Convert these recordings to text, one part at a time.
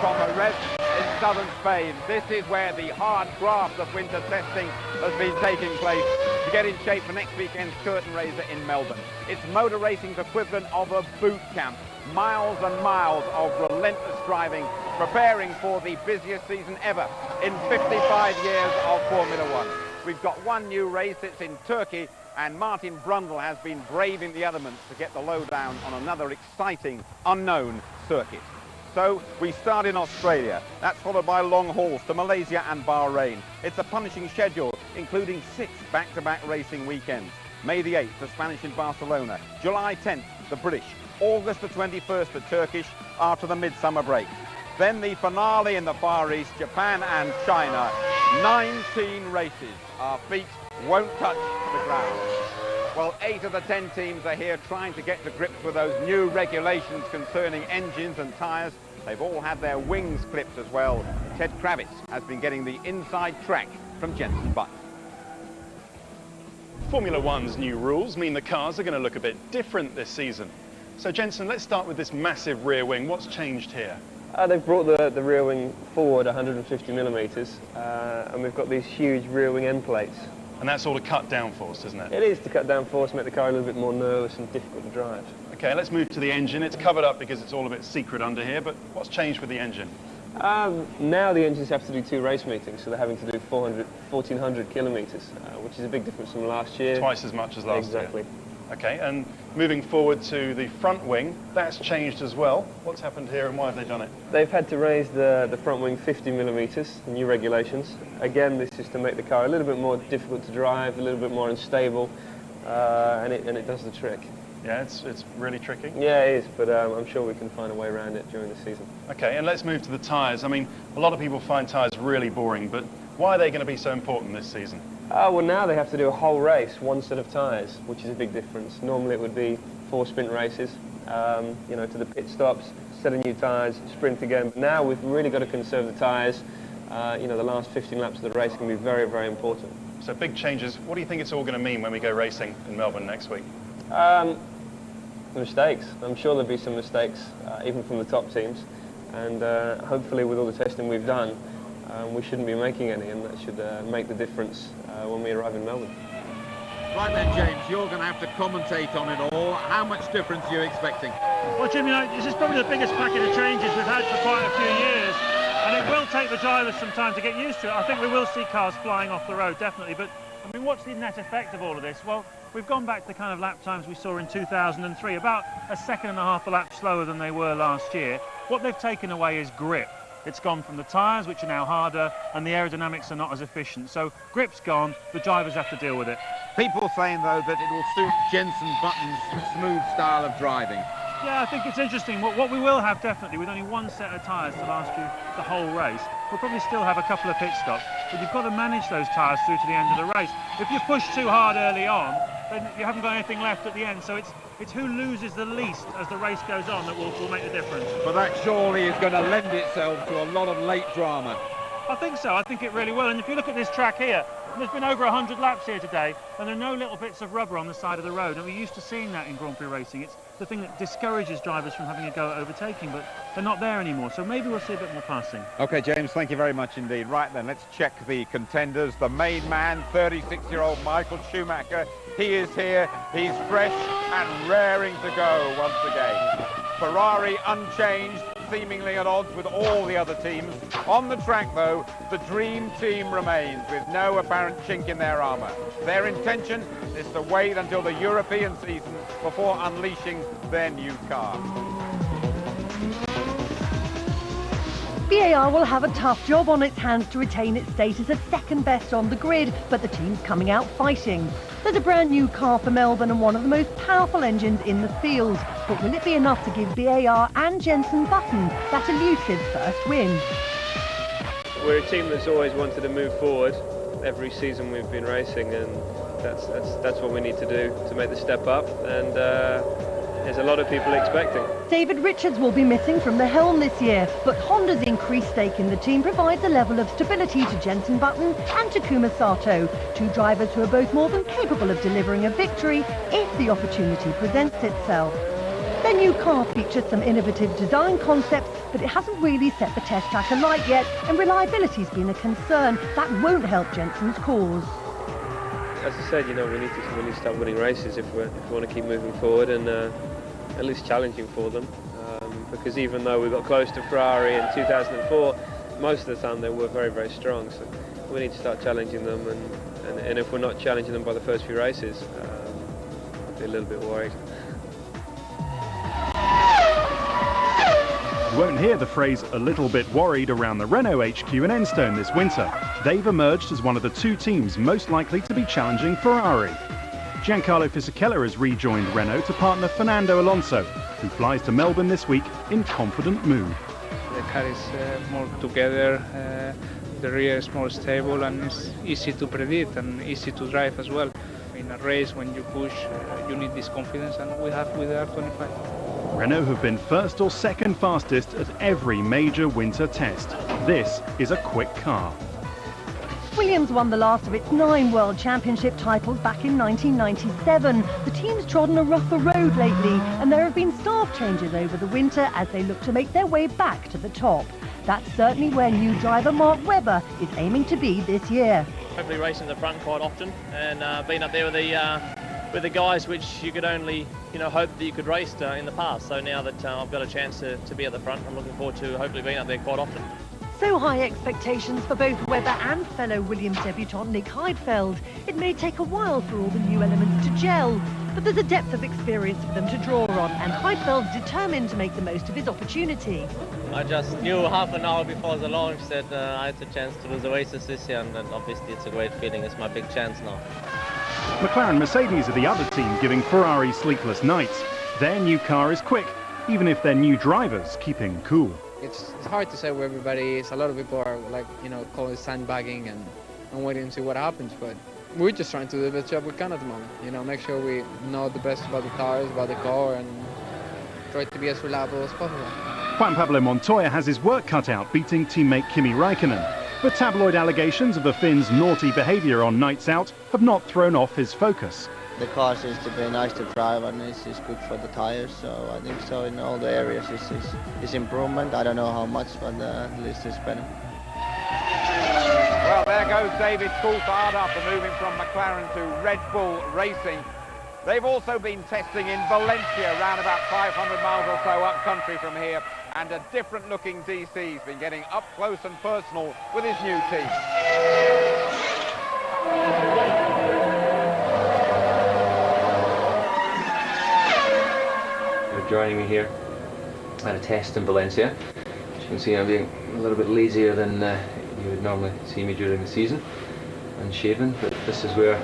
from the rest in southern Spain. This is where the hard graft of winter testing has been taking place to get in shape for next weekend's curtain raiser in Melbourne. It's motor racing's equivalent of a boot camp. Miles and miles of relentless driving, preparing for the busiest season ever in 55 years of Formula One. We've got one new race, it's in Turkey, and Martin Brundle has been braving the elements to get the lowdown on another exciting, unknown circuit. So we start in Australia. That's followed by long hauls to Malaysia and Bahrain. It's a punishing schedule, including 6 back-to-back racing weekends. May the 8th, the Spanish in Barcelona. July 10th, the British. August the 21st, the Turkish, after the midsummer break. Then the finale in the Far East, Japan and China. 19 races. Our feet won't touch the ground. Well, 8 of the 10 teams are here trying to get to grips with those new regulations concerning engines and tyres. They've all had their wings clipped as well. Ted Kravitz has been getting the inside track from Jenson Button. Formula One's new rules mean the cars are going to look a bit different this season. So Jenson, let's start with this massive rear wing. What's changed here? They've brought the rear wing forward 150 millimetres, and we've got these huge rear wing end plates. And that's all to cut downforce, isn't it? It is to cut down force, make the car a little bit more nervous and difficult to drive. Okay, let's move to the engine. It's covered up because it's all a bit secret under here, but what's changed with the engine? Now the engines have to do 2 race meetings, so they're having to do 1,400 kilometres, which is a big difference from last year. Twice as much as last year. Exactly. Okay, and moving forward to the front wing, that's changed as well. What's happened here and why have they done it? They've had to raise the front wing 50 millimetres, the new regulations. Again, this is to make the car a little bit more difficult to drive, a little bit more unstable, and it does the trick. Yeah, it's really tricky. Yeah, it is, but I'm sure we can find a way around it during the season. Okay, and let's move to the tyres. I mean, a lot of people find tyres really boring, but why are they going to be so important this season? Well, now they have to do a whole race, one set of tyres, which is a big difference. Normally it would be 4 sprint races, you know, to the pit stops, set of new tyres, sprint again. But now we've really got to conserve the tyres. You know, the last 15 laps of the race can be very, very important. So big changes. What do you think it's all going to mean when we go racing in Melbourne next week? Mistakes. I'm sure there'll be some mistakes, even from the top teams. And hopefully with all the testing we've done, we shouldn't be making any, and that should make the difference when we arrive in Melbourne. Right then, James, you're going to have to commentate on it all. How much difference are you expecting? Well, Jim, you know, this is probably the biggest packet of changes we've had for quite a few years, and it will take the drivers some time to get used to it. I think we will see cars flying off the road, definitely, but I mean, what's the net effect of all of this? Well, we've gone back to the kind of lap times we saw in 2003, about a second and a half a lap slower than they were last year. What they've taken away is grip. It's gone from the tyres, which are now harder, and the aerodynamics are not as efficient. So grip's gone, the drivers have to deal with it. People saying, though, that it will suit Jenson Button's smooth style of driving. Yeah, I think it's interesting. What we will have, definitely, with only one set of tyres to last you the whole race, we'll probably still have a couple of pit stops, but you've got to manage those tyres through to the end of the race. If you push too hard early on, then you haven't got anything left at the end, so it's who loses the least as the race goes on that will make the difference. But that surely is going to lend itself to a lot of late drama. I think so. I think it really will. And if you look at this track here, there's been over 100 laps here today, and there are no little bits of rubber on the side of the road. And we're used to seeing that in Grand Prix racing. It's the thing that discourages drivers from having a go at overtaking, but they're not there anymore. So maybe we'll see a bit more passing. OK, James, thank you very much indeed. Right then, let's check the contenders. The main man, 36-year-old Michael Schumacher. He is here. He's fresh and raring to go once again. Ferrari unchanged, seemingly at odds with all the other teams. On the track, though, the dream team remains with no apparent chink in their armour. Their intention is to wait until the European season before unleashing their new car. VAR will have a tough job on its hands to retain its status as second best on the grid, but the team's coming out fighting. There's a brand new car for Melbourne and one of the most powerful engines in the field. But will it be enough to give VAR and Jenson Button that elusive first win? We're a team that's always wanted to move forward. Every season we've been racing, and that's what we need to do to make the step up. And there's a lot of people expecting. David Richards will be missing from the helm this year, but Honda's increased stake in the team provides a level of stability to Jenson Button and Takuma Sato, two drivers who are both more than capable of delivering a victory if the opportunity presents itself. Their new car features some innovative design concepts but it hasn't really set the test track alight yet, and reliability's been a concern. That won't help Jensen's cause. As I said, we need to start winning races if we want to keep moving forward and at least challenging for them. Because even though we got close to Ferrari in 2004, most of the time they were very, very strong. So we need to start challenging them, and if we're not challenging them by the first few races, I'll be a little bit worried. You won't hear the phrase "a little bit worried" around the Renault HQ in Enstone this winter. They've emerged as one of the two teams most likely to be challenging Ferrari. Giancarlo Fisichella has rejoined Renault to partner Fernando Alonso, who flies to Melbourne this week in confident mood. The car is more together, the rear is more stable, and it's easy to predict and easy to drive as well. In a race, when you push, you need this confidence, and we have with the R25. Renault have been first or second fastest at every major winter test. This is a quick car. Williams won the last of its 9 World Championship titles back in 1997. The team's trodden a rougher road lately, and there have been staff changes over the winter as they look to make their way back to the top. That's certainly where new driver Mark Webber is aiming to be this year. Hopefully racing at the front quite often, and being up there with the guys which you could only hope that you could race in the past. So now that I've got a chance to be at the front, I'm looking forward to hopefully being up there quite often. So high expectations for both Webber and fellow Williams debutant Nick Heidfeld. It may take a while for all the new elements to gel, but there's a depth of experience for them to draw on, and Heidfeld's determined to make the most of his opportunity. I just knew half an hour before the launch that I had the chance to do the races this year, and obviously it's a great feeling. It's my big chance now. McLaren Mercedes are the other team giving Ferrari sleepless nights. Their new car is quick, even if their new drivers keep him cool. It's hard to say where everybody is. A lot of people are calling it sandbagging and waiting to see what happens. But we're just trying to do the best job we can at the moment. Make sure we know the best about the tires, about the car, and try to be as reliable as possible. Juan Pablo Montoya has his work cut out beating teammate Kimi Räikkönen. But tabloid allegations of the Finn's naughty behaviour on nights out have not thrown off his focus. The car seems to be nice to drive, and it's good for the tires, so I think so in all the areas is improvement. I don't know how much, but at least it's better. Well, there goes David Coulthard after moving from McLaren to Red Bull Racing. They've also been testing in Valencia, around about 500 miles or so up country from here, and a different looking DC's been getting up close and personal with his new team. Joining me here at a test in Valencia. As you can see, I'm being a little bit lazier than you would normally see me during the season, and shaving, but this is where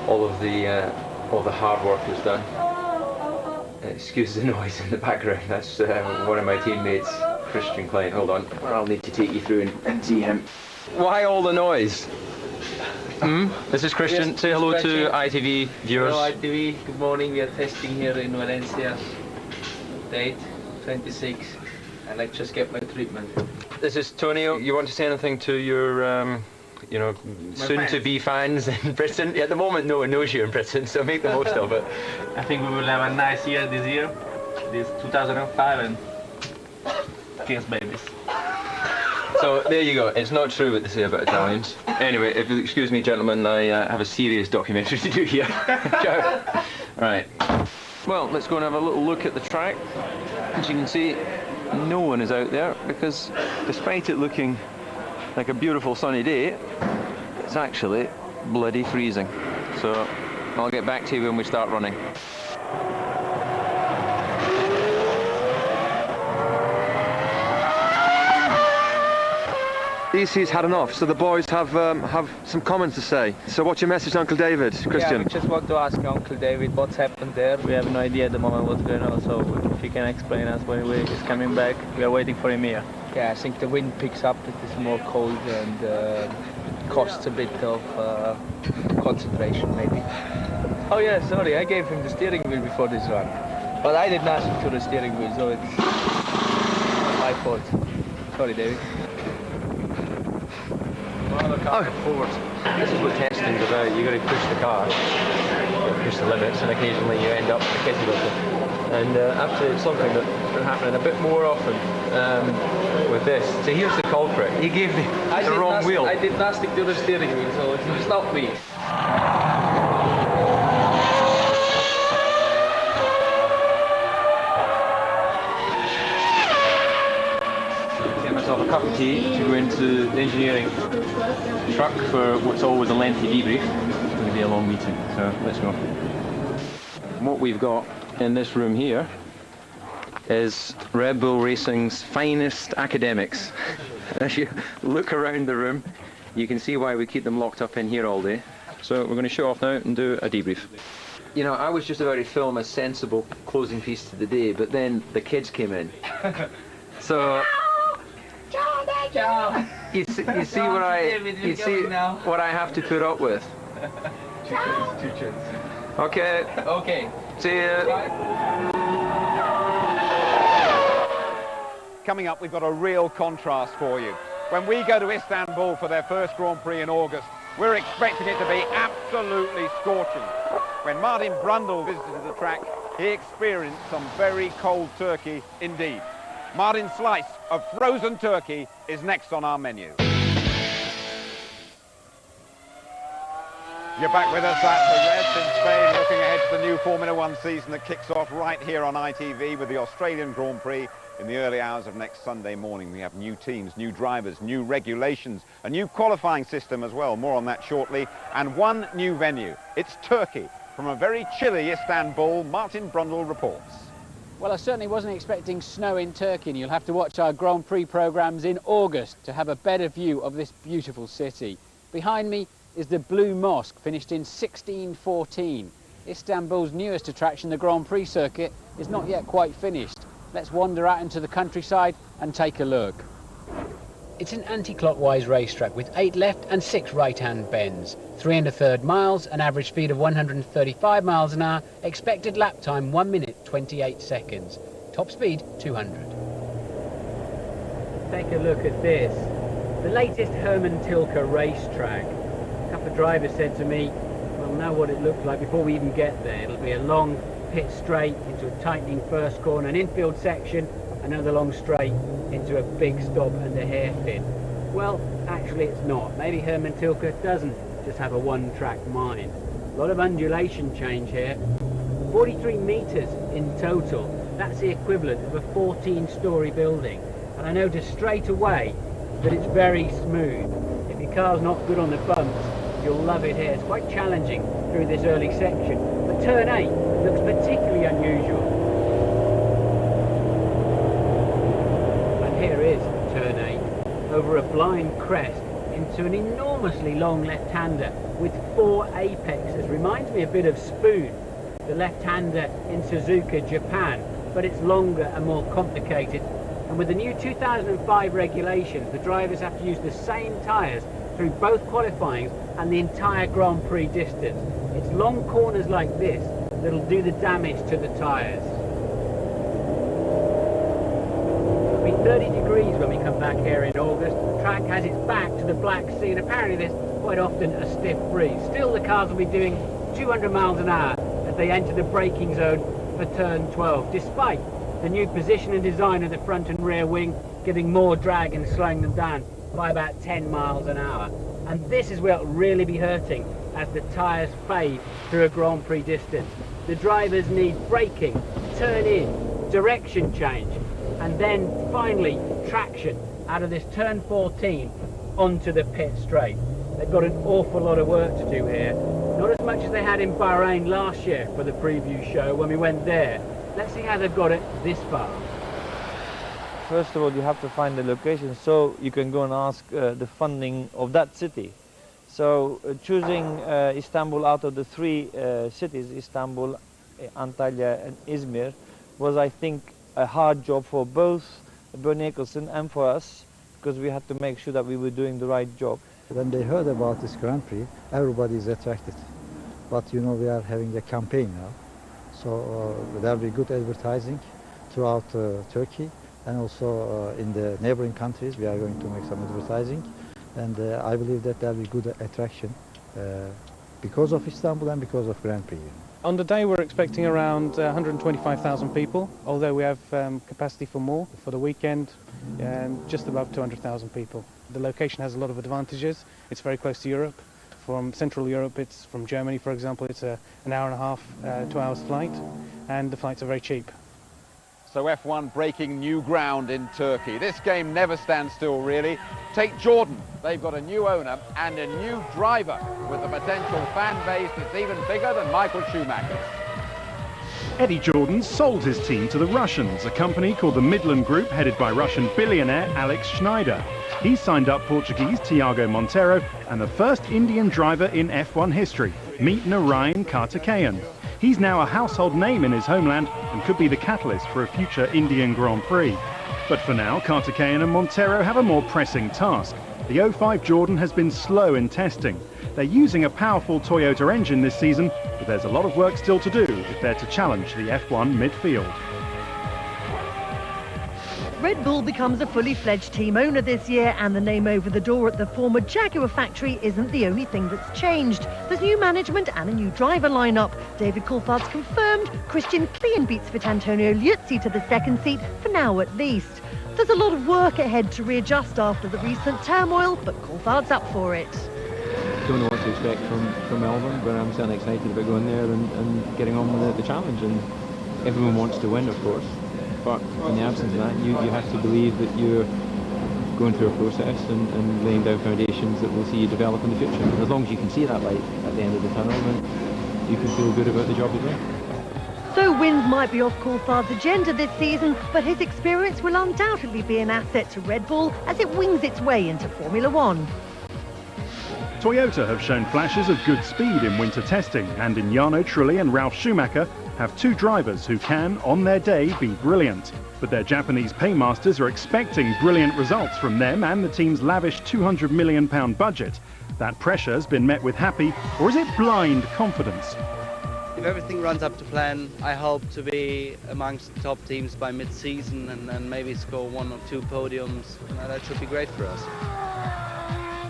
all the hard work was done. Excuse the noise in the background, that's one of my teammates, Christian Klein. Hold on, I'll need to take you through and see him. Why all the noise? This is Christian. Yes, say hello stretching. to ITV viewers. Hello ITV, good morning. We are testing here in Valencia. Date 26, and let's just get my treatment. This is Tony. You want to say anything to your, soon-to-be fans in Britain? At the moment, no one knows you in Britain, so make the most of it. I think we will have a nice year this year, this 2005, and cheers, babies. So there you go. It's not true what they say about Italians. Anyway, if you'll excuse me, gentlemen, I have a serious documentary to do here. Ciao. Right. Well, let's go and have a little look at the track. As you can see, no one is out there because despite it looking like a beautiful sunny day, it's actually bloody freezing. So I'll get back to you when we start running. DC's had enough, so the boys have some comments to say. So what's your message to Uncle David, Christian? Yeah, we just want to ask Uncle David what's happened there. We have no idea at the moment what's going on, so if he can explain us when he's coming back, we are waiting for him here. Yeah, I think the wind picks up, it is more cold and costs a bit of concentration maybe. Oh yeah, sorry, I gave him the steering wheel before this run. But I did nothing to the steering wheel, so it's my fault. Sorry, David. Forward. This is what testing's about. You got to push the car. push the limits, and occasionally you end up in a kitty with them. And absolutely something that's happening a bit more often with this. So here's the culprit. He gave the wrong wheel. I did not stick to the steering wheel, so it was not me. Get myself a cup of tea to go into the engineering truck for what's always a lengthy debrief. It's going to be a long meeting, so let's go. What we've got in this room here is Red Bull Racing's finest academics. As you look around the room, you can see why we keep them locked up in here all day. So we're going to show off now and do a debrief. You know, I was just about to film a sensible closing piece to the day, but then the kids came in. So you see what I have to put up with. Two chins. Okay. Okay. See ya. Coming up, we've got a real contrast for you. When we go to Istanbul for their first Grand Prix in August, we're expecting it to be absolutely scorching. When Martin Brundle visited the track, he experienced some very cold turkey indeed. Martin's slice of frozen turkey is next on our menu. You're back with us at the Reds in Spain, looking ahead to the new Formula One season that kicks off right here on ITV with the Australian Grand Prix in the early hours of next Sunday morning. We have new teams, new drivers, new regulations, a new qualifying system as well. More on that shortly. And one new venue. It's Turkey. From a very chilly Istanbul, Martin Brundle reports. Well, I certainly wasn't expecting snow in Turkey, and you'll have to watch our Grand Prix programmes in August to have a better view of this beautiful city. Behind me is the Blue Mosque, finished in 1614. Istanbul's newest attraction, the Grand Prix circuit, is not yet quite finished. Let's wander out into the countryside and take a look. It's an anti-clockwise racetrack with 8 left and 6 right-hand bends. 3 1/3 miles, an average speed of 135 miles an hour, expected lap time 1 minute 28 seconds. Top speed 200. Take a look at this. The latest Hermann Tilke racetrack. A couple of drivers said to me, we'll know what it looks like before we even get there. It'll be a long pit straight into a tightening first corner, an infield section, another long straight into a big stop and a hairpin. Well, actually it's not. Maybe Hermann Tilke doesn't just have a one-track mind. A lot of undulation change here. 43 metres in total. That's the equivalent of a 14-storey building. And I noticed straight away that it's very smooth. If your car's not good on the bumps, you'll love it here. It's quite challenging through this early section. But turn 8 looks particularly unusual. And here is turn 8. Over a blind crest into an enormously long left-hander with 4 apexes. Reminds me a bit of Spoon, the left-hander in Suzuka, Japan, but it's longer and more complicated. And with the new 2005 regulations, the drivers have to use the same tyres through both qualifying and the entire Grand Prix distance. It's long corners like this that'll do the damage to the tyres. It'll be 30 degrees when we come back here in August. The track has its back to the Black Sea, and apparently there's quite often a stiff breeze. Still, the cars will be doing 200 miles an hour as they enter the braking zone for turn 12, despite the new position and design of the front and rear wing giving more drag and slowing them down by about 10 miles an hour. And this is where it'll really be hurting as the tyres fade through a Grand Prix distance. The drivers need braking, turn in, direction change, and then finally traction out of this turn 14 onto the pit straight. They've got an awful lot of work to do here. Not as much as they had in Bahrain last year for the preview show when we went there. Let's see how they've got it this far. First of all, you have to find the location so you can go and ask the funding of that city. So choosing Istanbul out of the 3 cities, Istanbul, Antalya and Izmir, was, I think, a hard job for both Bernie Ecclestone and for us, because we had to make sure that we were doing the right job. When they heard about this Grand Prix, everybody is attracted. But you know, we are having a campaign now. So there will be good advertising throughout Turkey, and also in the neighboring countries we are going to make some advertising. And I believe that there will be good attraction because of Istanbul and because of Grand Prix. On the day we're expecting around 125,000 people, although we have capacity for more. For the weekend, just above 200,000 people. The location has a lot of advantages. It's very close to Europe. From Central Europe, it's from Germany, for example, it's an hour and a half, 2 hours flight, and the flights are very cheap. So F1 breaking new ground in Turkey. This game never stands still, really. Take Jordan. They've got a new owner and a new driver with a potential fan base that's even bigger than Michael Schumacher's. Eddie Jordan sold his team to the Russians, a company called the Midland Group headed by Russian billionaire Alex Schneider. He signed up Portuguese Tiago Monteiro and the first Indian driver in F1 history, meet Narayan Karthikeyan. He's now a household name in his homeland and could be the catalyst for a future Indian Grand Prix. But for now, Karthikeyan and Monteiro have a more pressing task. The 05 Jordan has been slow in testing. They're using a powerful Toyota engine this season, but there's a lot of work still to do if they're to challenge the F1 midfield. Red Bull becomes a fully fledged team owner this year, and the name over the door at the former Jaguar factory isn't the only thing that's changed. There's new management and a new driver lineup. David Coulthard's confirmed Christian Klien beats fit Antonio Liuzzi to the second seat, for now at least. There's a lot of work ahead to readjust after the recent turmoil, but Coulthard's up for it. Don't know what to expect from Melbourne, but I'm certainly excited about going there and getting on with the challenge. And everyone wants to win, of course. But in the absence of that, you have to believe that you're going through a process and laying down foundations that will see you develop in the future. And as long as you can see that light at the end of the tunnel, then you can feel good about the job you're doing. So wins might be off Coulthard's agenda this season, but his experience will undoubtedly be an asset to Red Bull as it wings its way into Formula One. Toyota have shown flashes of good speed in winter testing, and in Jarno Trulli and Ralf Schumacher have two drivers who can, on their day, be brilliant. But their Japanese paymasters are expecting brilliant results from them and the team's lavish £200 million budget. That pressure's been met with happy, or is it blind confidence? If everything runs up to plan, I hope to be amongst the top teams by mid-season and maybe score 1 or 2 podiums. That should be great for us.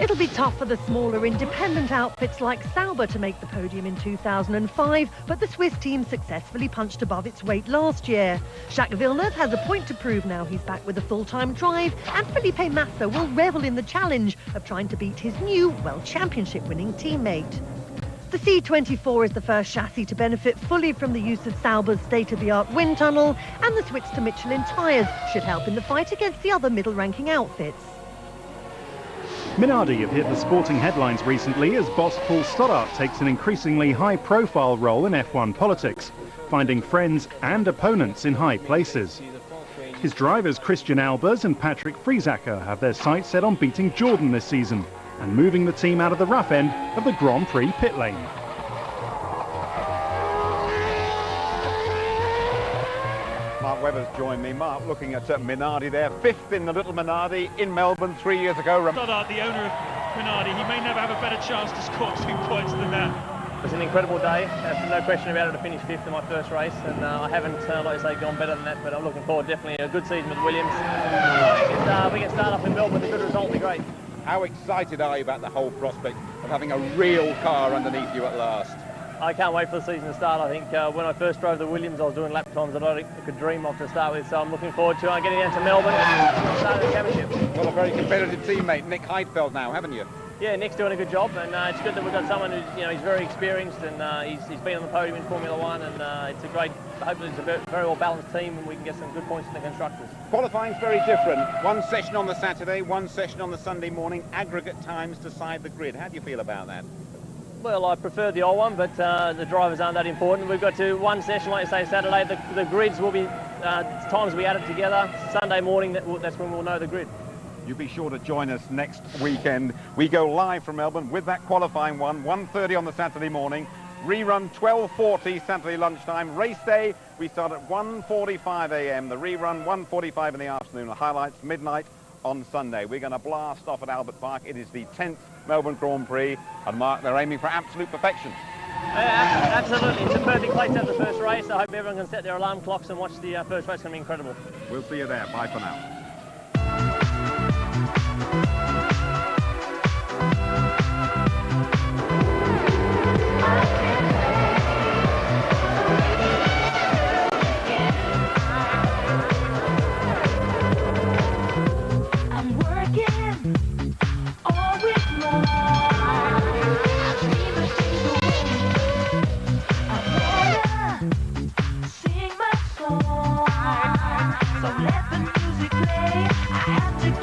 It'll be tough for the smaller independent outfits like Sauber to make the podium in 2005, but the Swiss team successfully punched above its weight last year. Jacques Villeneuve has a point to prove now he's back with a full-time drive, and Felipe Massa will revel in the challenge of trying to beat his new World Championship-winning teammate. The C24 is the first chassis to benefit fully from the use of Sauber's state-of-the-art wind tunnel, and the switch to Michelin tyres should help in the fight against the other middle-ranking outfits. Minardi have hit the sporting headlines recently as boss Paul Stoddart takes an increasingly high-profile role in F1 politics, finding friends and opponents in high places. His drivers Christian Albers and Patrick Friesacker have their sights set on beating Jordan this season and moving the team out of the rough end of the Grand Prix pit lane. Mark Webber's joined me. Mark, looking at Minardi there, 5th in the little Minardi in Melbourne 3 years ago. Stoddart, the owner of Minardi, he may never have a better chance to score 2 points than that. It was an incredible day. No question about it to finish 5th in my first race, and I haven't, like I say, gone better than that, but I'm looking forward definitely a good season with Williams. If we can start off in Melbourne with a good result, it'll be great. How excited are you about the whole prospect of having a real car underneath you at last? I can't wait for the season to start. I think when I first drove the Williams, I was doing lap times that I could dream of to start with, so I'm looking forward to getting down to Melbourne and starting the championship. Well, a very competitive teammate, Nick Heidfeld now, haven't you? Yeah, Nick's doing a good job, and it's good that we've got someone who's, he's very experienced, and he's been on the podium in Formula One, and it's a great, hopefully it's a very well balanced team, and we can get some good points in the constructors. Qualifying's very different. One session on the Saturday, one session on the Sunday morning, aggregate times decide the grid. How do you feel about that? Well, I prefer the old one, but the drivers aren't that important. We've got to one session, like I say, Saturday. The grids will be times we add it together. Sunday morning, that's when we'll know the grid. You be sure to join us next weekend. We go live from Melbourne with that qualifying one, 1:30 on the Saturday morning. Rerun 12:40 Saturday lunchtime. Race day, we start at 1:45 a.m. The rerun 1:45 in the afternoon. The highlights midnight on Sunday. We're going to blast off at Albert Park. It is the 10th Melbourne Grand Prix, and Mark, they're aiming for absolute perfection. Absolutely, it's a perfect place to have the first race. I hope everyone can set their alarm clocks and watch the first race. It's going to be incredible. We'll see you there. Bye for now. So let the music play. I have to